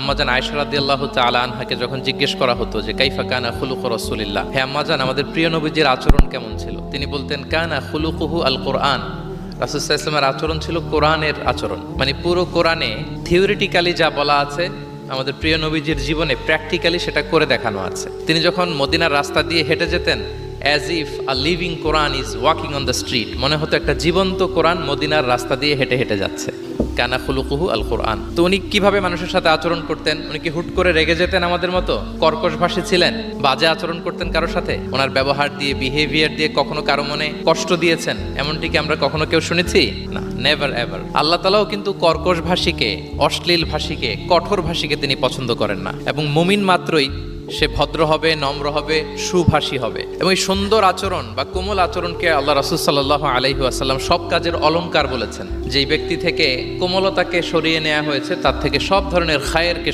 আম্মাজান আয়েশা রাদিয়াল্লাহু তাআলা আনহাকে যখন জিজ্ঞেস করা হতো যে কাইফা কানা খুলুকু রাসূলিল্লাহ, হে আম্মাজান আমাদের প্রিয় নবীজির আচরণ কেমন ছিল, তিনি বলতেন কানা খুলুকুহু আল কোরআন। রাসূল সাল্লাল্লাহু আলাইহি ওয়াসাল্লামের আচরণ ছিল কোরআনের আচরণ, মানে পুরো কোরআনে থিওরিটিক্যালি যা বলা আছে আমাদের প্রিয় নবীজির জীবনে প্র্যাকটিক্যালি সেটা করে দেখানো আছে। তিনি যখন মদিনার রাস্তা দিয়ে হেঁটে যেতেন, as if a living Quran is walking on the street, মনে হতো একটা জীবন্ত কোরআন মদিনার রাস্তা দিয়ে হেঁটে হেঁটে যাচ্ছে। কানা খুলুকুহু আল কোরআন। তো উনি কিভাবে মানুষের সাথে আচরণ করতেন? উনি কি হুট করে রেগে যেতেন আমাদের মতো? কর্কশভাষী ছিলেন? বাজে আচরণ করতেন কারোর সাথে? ওনার ব্যবহার দিয়ে, বিহেভিয়ার দিয়ে কখনো কারো মনে কষ্ট দিয়েছেন এমনটি কি আমরা কখনো কেউ শুনেছি? না, নেভার এভার। আল্লাহ তাআলাও কিন্তু কর্কশ ভাষীকে, অশ্লীল ভাষীকে, কঠোর ভাষীকে তিনি পছন্দ করেন না। এবং মুমিন মাত্রই সে ভদ্র হবে, নম্র হবে, সুভাষী হবে। এবং এই সুন্দর আচরণ বা কোমল আচরণকে আল্লাহ রাসূল সাল্লাল্লাহু আলাইহি ওয়াসাল্লাম সব কাজের অলংকার বলেছেন। যেই ব্যক্তি থেকে কোমলতাকে সরিয়ে নেওয়া হয়েছে তার থেকে সব ধরনের খায়েরকে